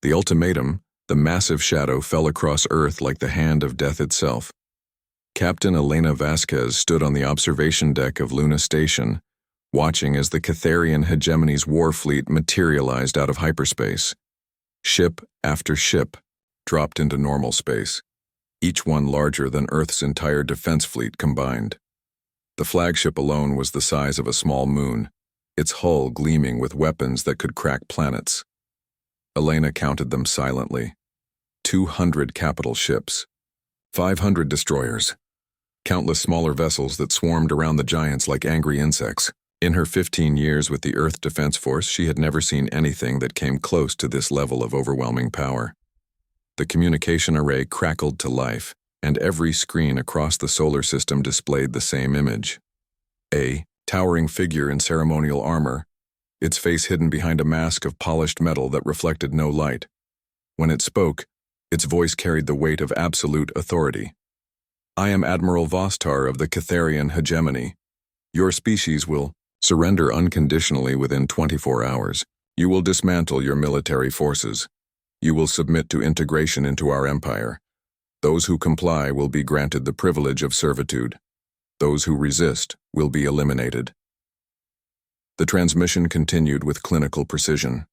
The ultimatum, the massive shadow, fell across Earth like the hand of death itself. Captain Elena Vasquez stood on the observation deck of Luna Station, watching as the Catharian hegemony's war fleet materialized out of hyperspace. Ship after ship dropped into normal space, each one larger than Earth's entire defense fleet combined. The flagship alone was the size of a small moon, its hull gleaming with weapons that could crack planets. Elena counted them silently. 200 capital ships, 500 destroyers, countless smaller vessels that swarmed around the giants like angry insects. In her 15 years with the Earth Defense Force, she had never seen anything that came close to this level of overwhelming power. The communication array crackled to life, and every screen across the solar system displayed the same image. A towering figure in ceremonial armor, its face hidden behind a mask of polished metal that reflected no light. When it spoke, its voice carried the weight of absolute authority. "I am Admiral Vostar of the Catharian hegemony. Your species will surrender unconditionally within 24 hours. You will dismantle your military forces. You will submit to integration into our empire. Those who comply will be granted the privilege of servitude. Those who resist will be eliminated." The transmission continued with clinical precision.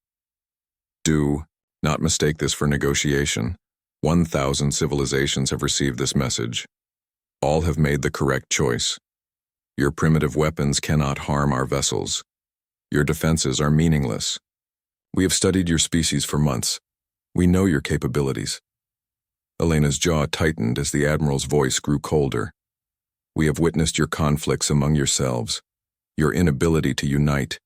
Do not mistake this for negotiation. 1,000 civilizations have received this message. All have made the correct choice. Your primitive weapons cannot harm our vessels. Your defenses are meaningless. We have studied your species for months. We know your capabilities. Elena's jaw tightened as the Admiral's voice grew colder. We have witnessed your conflicts among yourselves, your inability to unite,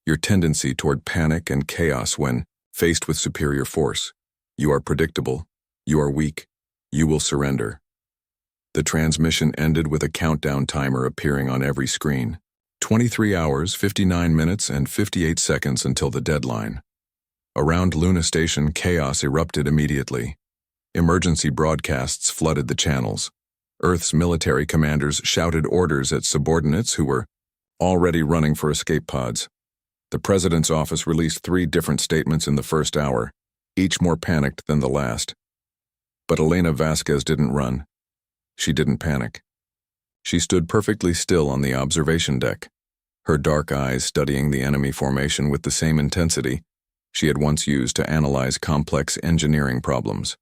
your tendency toward panic and chaos when faced with superior force. You are predictable. You are weak. You will surrender. The transmission ended with a countdown timer appearing on every screen. 23 hours, 59 minutes, and 58 seconds until the deadline. Around Luna Station, chaos erupted immediately. Emergency broadcasts flooded the channels. Earth's military commanders shouted orders at subordinates who were already running for escape pods. The president's office released 3 different statements in the first hour, each more panicked than the last. But Elena Vasquez didn't run. She didn't panic. She stood perfectly still on the observation deck, her dark eyes studying the enemy formation with the same intensity she had once used to analyze complex engineering problems.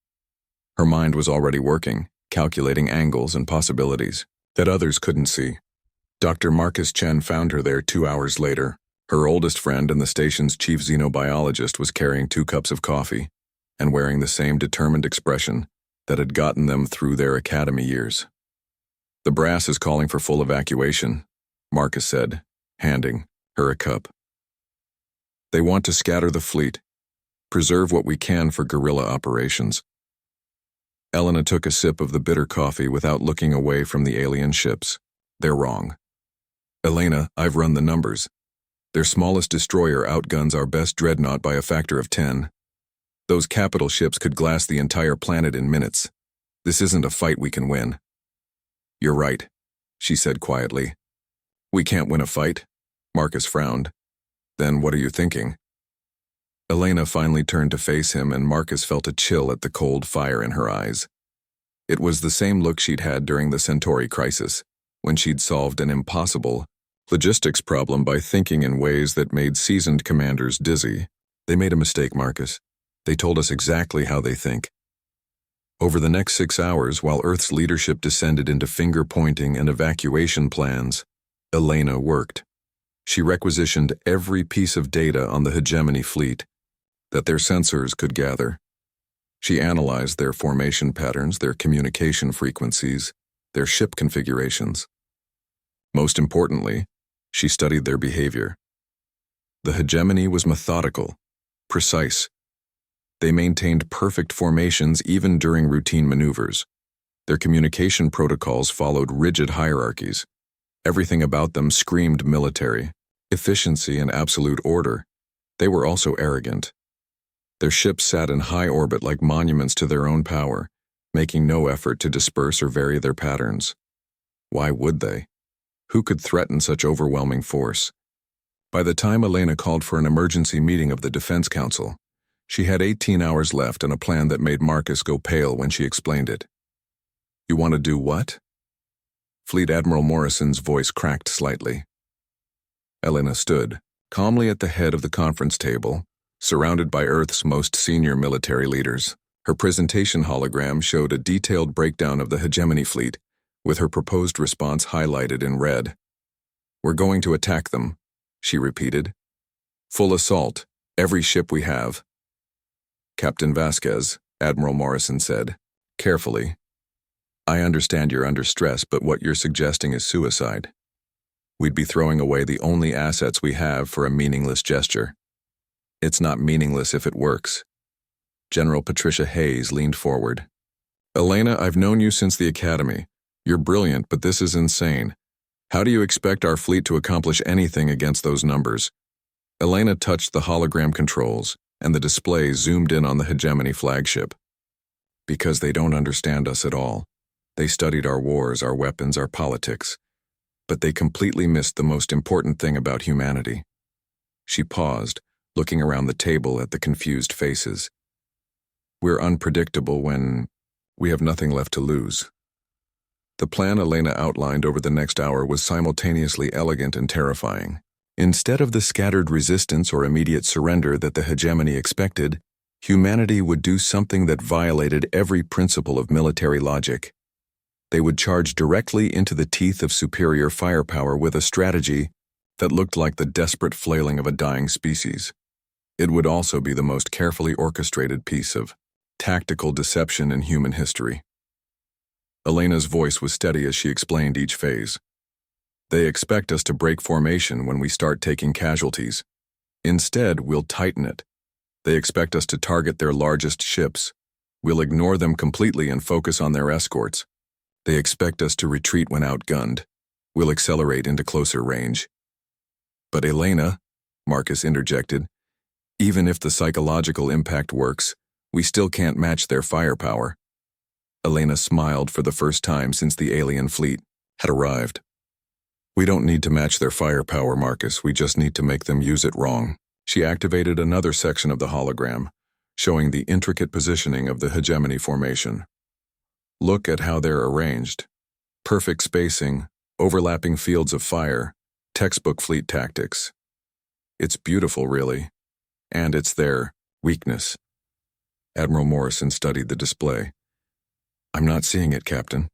Her mind was already working, calculating angles and possibilities that others couldn't see. Dr. Marcus Chen found her there 2 hours later. Her oldest friend and the station's chief xenobiologist was carrying 2 cups of coffee and wearing the same determined expression that had gotten them through their academy years. "The brass is calling for full evacuation," Marcus said, handing her a cup. "They want to scatter the fleet, preserve what we can for guerrilla operations." Elena took a sip of the bitter coffee without looking away from the alien ships. "They're wrong. Elena, I've run the numbers. Their smallest destroyer outguns our best dreadnought by a factor of 10. Those capital ships could glass the entire planet in minutes. This isn't a fight we can win." "You're right," she said quietly. "We can't win a fight." Marcus frowned. "Then what are you thinking?" Elena finally turned to face him, and Marcus felt a chill at the cold fire in her eyes. It was the same look she'd had during the Centauri crisis, when she'd solved an impossible logistics problem by thinking in ways that made seasoned commanders dizzy. "They made a mistake, Marcus. They told us exactly how they think." Over the next 6 hours, while Earth's leadership descended into finger-pointing and evacuation plans, Elena worked. She requisitioned every piece of data on the hegemony fleet that their sensors could gather. She analyzed their formation patterns, their communication frequencies, their ship configurations. Most importantly, she studied their behavior. The hegemony was methodical, precise. They maintained perfect formations even during routine maneuvers. Their communication protocols followed rigid hierarchies. Everything about them screamed military, efficiency, and absolute order. They were also arrogant. Their ships sat in high orbit like monuments to their own power, making no effort to disperse or vary their patterns. Why would they? Who could threaten such overwhelming force? By the time Elena called for an emergency meeting of the Defense Council, She had 18 hours left and a plan that made Marcus go pale when she explained it. "You want to do what?" Fleet Admiral Morrison's voice cracked slightly. Elena stood, calmly at the head of the conference table, surrounded by Earth's most senior military leaders. Her presentation hologram showed a detailed breakdown of the hegemony fleet, with her proposed response highlighted in red. "We're going to attack them," she repeated. "Full assault, every ship we have." "Captain Vasquez," Admiral Morrison said, carefully, "I understand you're under stress, but what you're suggesting is suicide. We'd be throwing away the only assets we have for a meaningless gesture." "It's not meaningless if it works." General Patricia Hayes leaned forward. "Elena, I've known you since the academy. You're brilliant, but this is insane. How do you expect our fleet to accomplish anything against those numbers?" Elena touched the hologram controls, and the display zoomed in on the hegemony flagship. "Because they don't understand us at all. They studied our wars, our weapons, our politics. But they completely missed the most important thing about humanity." She paused, looking around the table at the confused faces. "We're unpredictable when we have nothing left to lose." The plan Elena outlined over the next hour was simultaneously elegant and terrifying. Instead of the scattered resistance or immediate surrender that the hegemony expected, humanity would do something that violated every principle of military logic. They would charge directly into the teeth of superior firepower with a strategy that looked like the desperate flailing of a dying species. It would also be the most carefully orchestrated piece of tactical deception in human history. Elena's voice was steady as she explained each phase. "They expect us to break formation when we start taking casualties. Instead, we'll tighten it. They expect us to target their largest ships. We'll ignore them completely and focus on their escorts. They expect us to retreat when outgunned. We'll accelerate into closer range." "But Elena," Marcus interjected, "even if the psychological impact works, we still can't match their firepower." Elena smiled for the first time since the alien fleet had arrived. "We don't need to match their firepower, Marcus. We just need to make them use it wrong." She activated another section of the hologram, showing the intricate positioning of the hegemony formation. "Look at how they're arranged. Perfect spacing, overlapping fields of fire, textbook fleet tactics. It's beautiful, really. And it's their weakness." Admiral Morrison studied the display. "I'm not seeing it, Captain.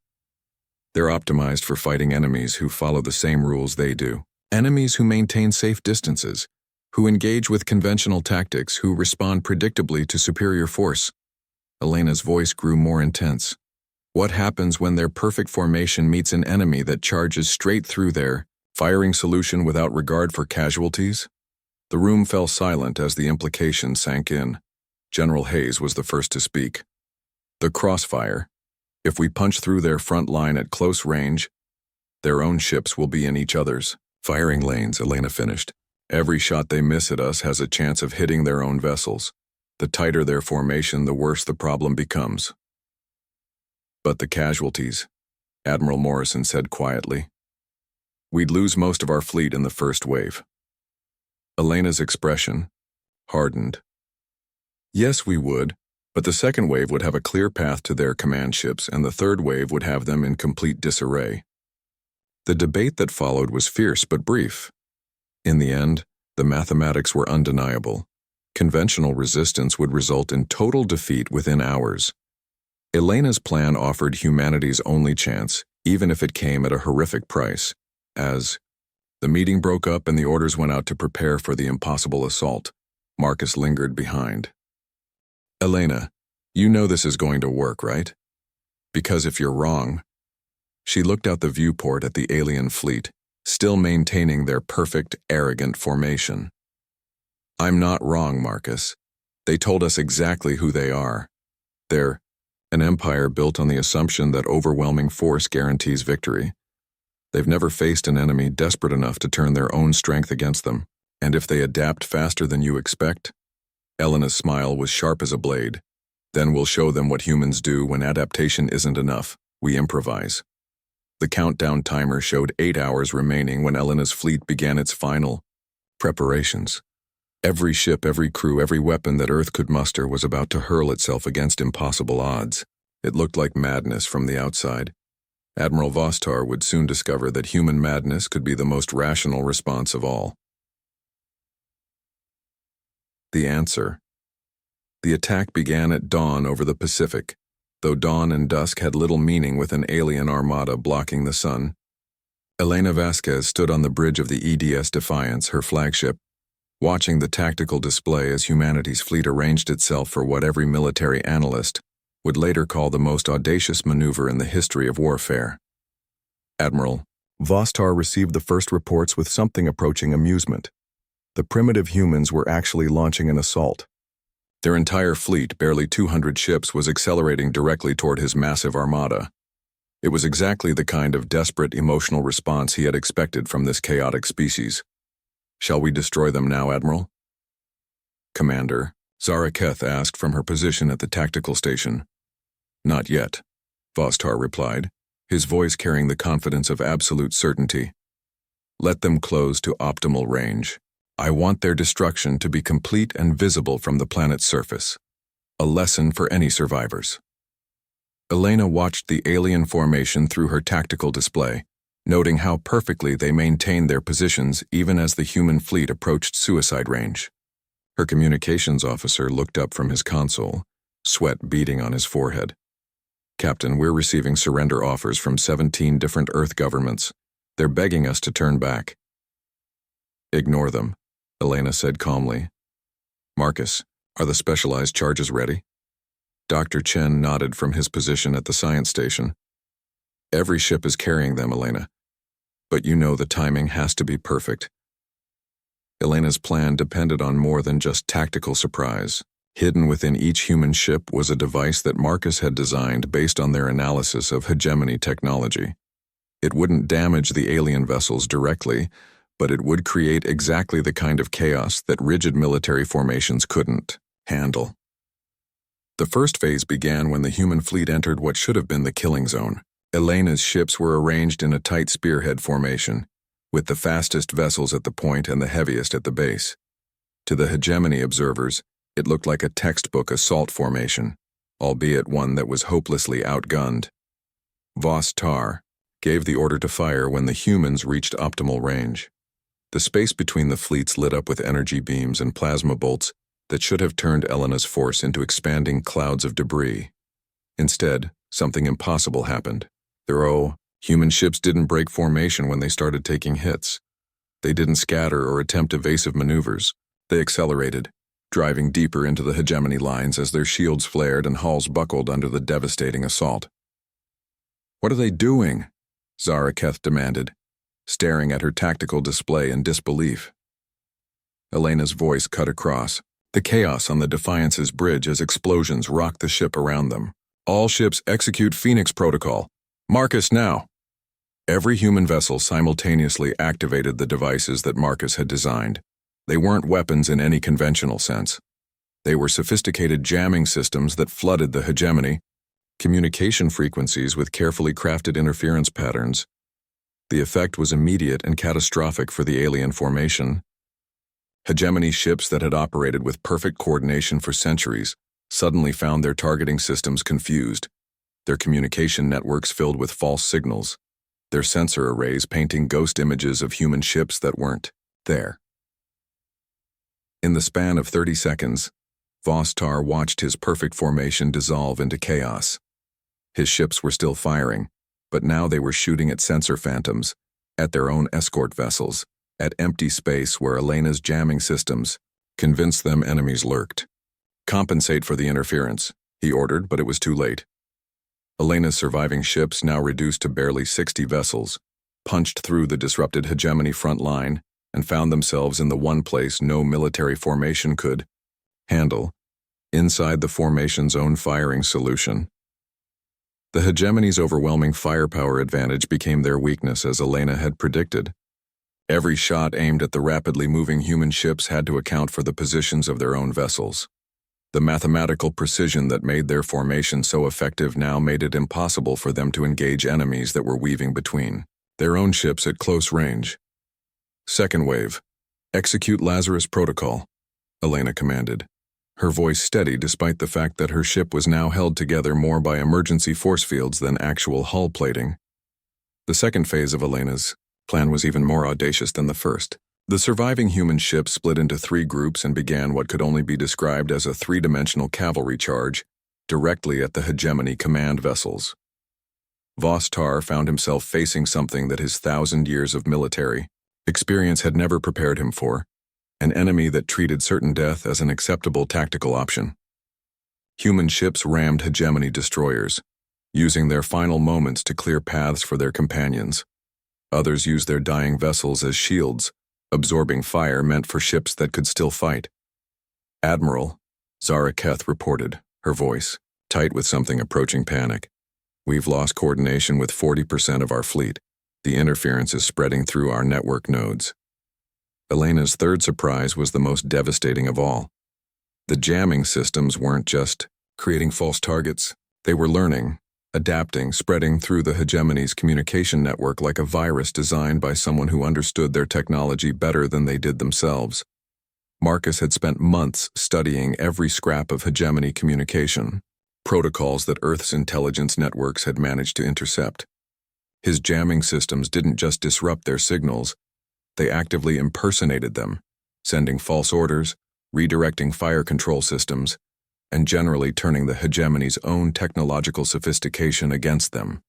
They're optimized for fighting enemies who follow the same rules they do. Enemies who maintain safe distances, who engage with conventional tactics, who respond predictably to superior force." Elena's voice grew more intense. "What happens when their perfect formation meets an enemy that charges straight through their firing solution without regard for casualties?" The room fell silent as the implication sank in. General Hayes was the first to speak. "The crossfire. If we punch through their front line at close range, their own ships will be in each other's firing lanes," Elena finished. "Every shot they miss at us has a chance of hitting their own vessels. The tighter their formation, the worse the problem becomes." "But the casualties," Admiral Morrison said quietly. "We'd lose most of our fleet in the first wave." Elena's expression hardened. "Yes, we would. But the second wave would have a clear path to their command ships, and the third wave would have them in complete disarray." The debate that followed was fierce but brief. In the end, the mathematics were undeniable. Conventional resistance would result in total defeat within hours. Elena's plan offered humanity's only chance, even if it came at a horrific price. As the meeting broke up and the orders went out to prepare for the impossible assault, Marcus lingered behind. "Elena, you know this is going to work, right? Because if you're wrong..." She looked out the viewport at the alien fleet, still maintaining their perfect, arrogant formation. "I'm not wrong, Marcus. They told us exactly who they are. They're an empire built on the assumption that overwhelming force guarantees victory. They've never faced an enemy desperate enough to turn their own strength against them. And if they adapt faster than you expect..." Elena's smile was sharp as a blade. "Then we'll show them what humans do when adaptation isn't enough. We improvise." The countdown timer showed 8 hours remaining when Elena's fleet began its final preparations. Every ship, every crew, every weapon that Earth could muster was about to hurl itself against impossible odds. It looked like madness from the outside. Admiral Vostar would soon discover that human madness could be the most rational response of all. The answer. The attack began at dawn over the Pacific, though dawn and dusk had little meaning with an alien armada blocking the sun. Elena Vasquez stood on the bridge of the EDS Defiance, her flagship, watching the tactical display as humanity's fleet arranged itself for what every military analyst would later call the most audacious maneuver in the history of warfare. Admiral Vostar received the first reports with something approaching amusement. The primitive humans were actually launching an assault. Their entire fleet, barely 200 ships, was accelerating directly toward his massive armada. It was exactly the kind of desperate emotional response he had expected from this chaotic species. "Shall we destroy them now, Admiral?" "Commander," Zara Keth asked from her position at the tactical station. "Not yet," Vostar replied, his voice carrying the confidence of absolute certainty. "Let them close to optimal range. I want their destruction to be complete and visible from the planet's surface. A lesson for any survivors." Elena watched the alien formation through her tactical display, noting how perfectly they maintained their positions even as the human fleet approached suicide range. Her communications officer looked up from his console, sweat beading on his forehead. "Captain, we're receiving surrender offers from 17 different Earth governments. They're begging us to turn back." "Ignore them," Elena said calmly. "Marcus, are the specialized charges ready?" Dr. Chen nodded from his position at the science station. "Every ship is carrying them, Elena. But you know the timing has to be perfect." Elena's plan depended on more than just tactical surprise. Hidden within each human ship was a device that Marcus had designed based on their analysis of hegemony technology. It wouldn't damage the alien vessels directly, but it would create exactly the kind of chaos that rigid military formations couldn't handle. The first phase began when the human fleet entered what should have been the killing zone. Elena's ships were arranged in a tight spearhead formation, with the fastest vessels at the point and the heaviest at the base. To the hegemony observers, it looked like a textbook assault formation, albeit one that was hopelessly outgunned. Vostar gave the order to fire when the humans reached optimal range. The space between the fleets lit up with energy beams and plasma bolts that should have turned Elena's force into expanding clouds of debris. Instead, something impossible happened. Their human ships didn't break formation when they started taking hits. They didn't scatter or attempt evasive maneuvers. They accelerated, driving deeper into the hegemony lines as their shields flared and hulls buckled under the devastating assault. "What are they doing?" Zara Keth demanded, staring at her tactical display in disbelief. Elena's voice cut across the chaos on the Defiance's bridge as explosions rocked the ship around them. "All ships execute Phoenix Protocol. Marcus, now!" Every human vessel simultaneously activated the devices that Marcus had designed. They weren't weapons in any conventional sense. They were sophisticated jamming systems that flooded the hegemony, communication frequencies with carefully crafted interference patterns. The effect was immediate and catastrophic for the alien formation. Hegemony ships that had operated with perfect coordination for centuries suddenly found their targeting systems confused, their communication networks filled with false signals, their sensor arrays painting ghost images of human ships that weren't there. In the span of 30 seconds, Vostar watched his perfect formation dissolve into chaos. His ships were still firing, but now they were shooting at sensor phantoms, at their own escort vessels, at empty space where Elena's jamming systems convinced them enemies lurked. "Compensate for the interference," he ordered, but it was too late. Elena's surviving ships, now reduced to barely 60 vessels, punched through the disrupted hegemony front line and found themselves in the one place no military formation could handle, inside the formation's own firing solution. The hegemony's overwhelming firepower advantage became their weakness, as Elena had predicted. Every shot aimed at the rapidly moving human ships had to account for the positions of their own vessels. The mathematical precision that made their formation so effective now made it impossible for them to engage enemies that were weaving between their own ships at close range. Second wave. Execute Lazarus Protocol. Elena commanded, her voice steady despite the fact that her ship was now held together more by emergency force fields than actual hull plating. The second phase of Elena's plan was even more audacious than the first. The surviving human ship split into 3 groups and began what could only be described as a 3-dimensional cavalry charge directly at the hegemony command vessels. Vostar found himself facing something that his 1,000 years of military experience had never prepared him for, an enemy that treated certain death as an acceptable tactical option. Human ships rammed hegemony destroyers, using their final moments to clear paths for their companions. Others used their dying vessels as shields, absorbing fire meant for ships that could still fight. Admiral, Zara Keth reported, her voice tight with something approaching panic. We've lost coordination with 40% of our fleet. The interference is spreading through our network nodes. Elena's third surprise was the most devastating of all. The jamming systems weren't just creating false targets. They were learning, adapting, spreading through the hegemony's communication network like a virus designed by someone who understood their technology better than they did themselves. Marcus had spent months studying every scrap of hegemony communication, protocols that Earth's intelligence networks had managed to intercept. His jamming systems didn't just disrupt their signals, they actively impersonated them, sending false orders, redirecting fire control systems, and generally turning the hegemony's own technological sophistication against them.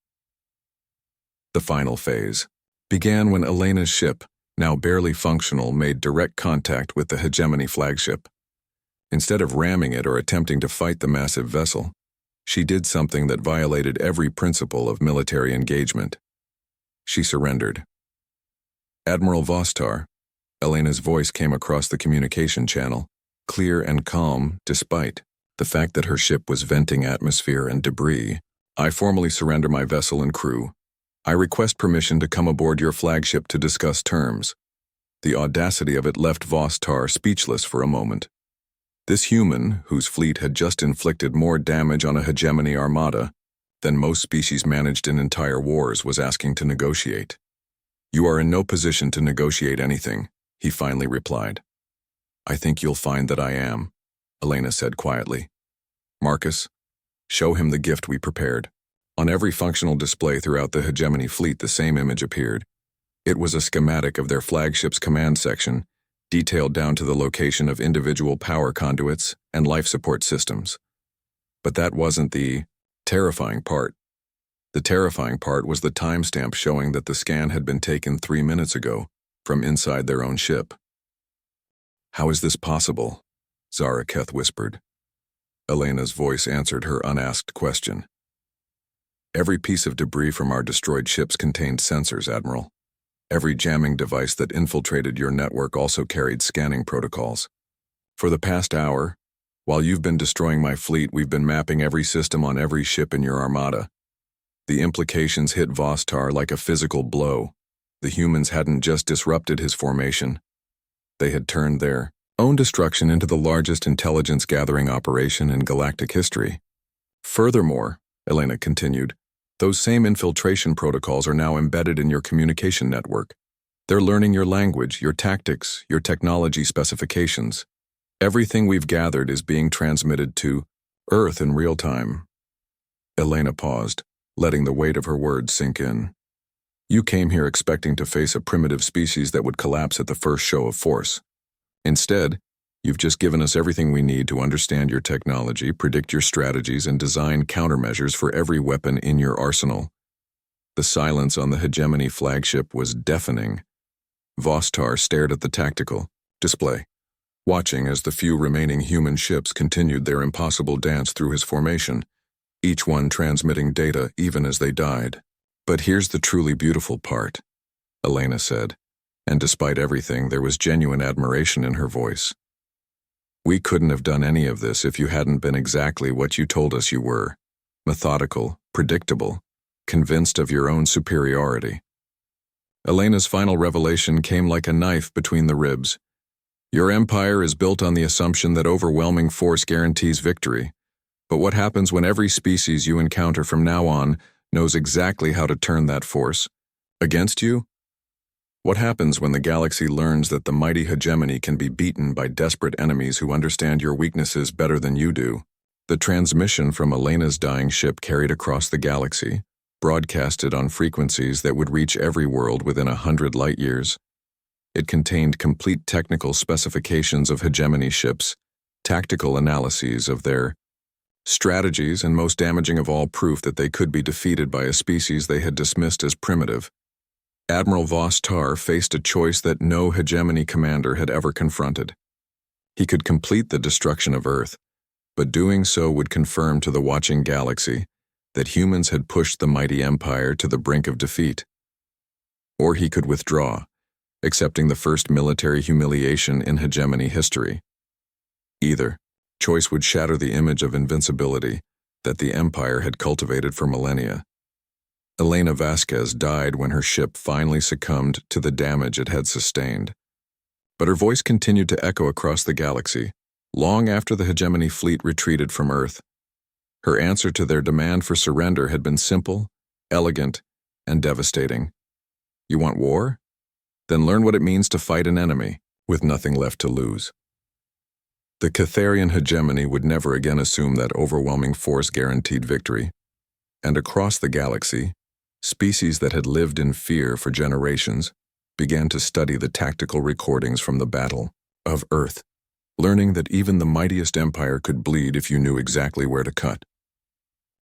The final phase began when Elena's ship, now barely functional, made direct contact with the hegemony flagship. Instead of ramming it or attempting to fight the massive vessel, she did something that violated every principle of military engagement. She surrendered. Admiral Vostar, Elena's voice came across the communication channel, clear and calm despite the fact that her ship was venting atmosphere and debris. I formally surrender my vessel and crew. I request permission to come aboard your flagship to discuss terms. The audacity of it left Vostar speechless for a moment. This human, whose fleet had just inflicted more damage on a hegemony armada than most species managed in entire wars, was asking to negotiate. You are in no position to negotiate anything, he finally replied. I think you'll find that I am, Elena said quietly. Marcus, show him the gift we prepared. On every functional display throughout the hegemony fleet, the same image appeared. It was a schematic of their flagship's command section, detailed down to the location of individual power conduits and life support systems. But that wasn't the terrifying part. The terrifying part was the timestamp showing that the scan had been taken 3 minutes ago, from inside their own ship. How is this possible? Zara Keth whispered. Elena's voice answered her unasked question. Every piece of debris from our destroyed ships contained sensors, Admiral. Every jamming device that infiltrated your network also carried scanning protocols. For the past hour, while you've been destroying my fleet, we've been mapping every system on every ship in your armada. The implications hit Vostar like a physical blow. The humans hadn't just disrupted his formation. They had turned their own destruction into the largest intelligence-gathering operation in galactic history. Furthermore, Elena continued, those same infiltration protocols are now embedded in your communication network. They're learning your language, your tactics, your technology specifications. Everything we've gathered is being transmitted to Earth in real time. Elena paused, letting the weight of her words sink in. You came here expecting to face a primitive species that would collapse at the first show of force. Instead, you've just given us everything we need to understand your technology, predict your strategies, and design countermeasures for every weapon in your arsenal. The silence on the hegemony flagship was deafening. Vostar stared at the tactical display, watching as the few remaining human ships continued their impossible dance through his formation, each one transmitting data even as they died. But here's the truly beautiful part, Elena said, and despite everything, there was genuine admiration in her voice. We couldn't have done any of this if you hadn't been exactly what you told us you were, methodical, predictable, convinced of your own superiority. Elena's final revelation came like a knife between the ribs. Your empire is built on the assumption that overwhelming force guarantees victory. But what happens when every species you encounter from now on knows exactly how to turn that force against you? What happens when the galaxy learns that the mighty hegemony can be beaten by desperate enemies who understand your weaknesses better than you do? The transmission from Elena's dying ship carried across the galaxy, broadcasted on frequencies that would reach every world within 100 light-years. It contained complete technical specifications of hegemony ships, tactical analyses of their strategies, and most damaging of all, proof that they could be defeated by a species they had dismissed as primitive. Admiral Vos Tar faced a choice that no hegemony commander had ever confronted. He could complete the destruction of Earth, but doing so would confirm to the watching galaxy that humans had pushed the mighty empire to the brink of defeat. Or he could withdraw, accepting the first military humiliation in hegemony history. Either choice would shatter the image of invincibility that the empire had cultivated for millennia. Elena Vasquez died when her ship finally succumbed to the damage it had sustained. But her voice continued to echo across the galaxy, long after the hegemony fleet retreated from Earth. Her answer to their demand for surrender had been simple, elegant, and devastating. You want war? Then learn what it means to fight an enemy with nothing left to lose. The Catharian hegemony would never again assume that overwhelming force guaranteed victory, and across the galaxy, species that had lived in fear for generations began to study the tactical recordings from the Battle of Earth, learning that even the mightiest empire could bleed if you knew exactly where to cut.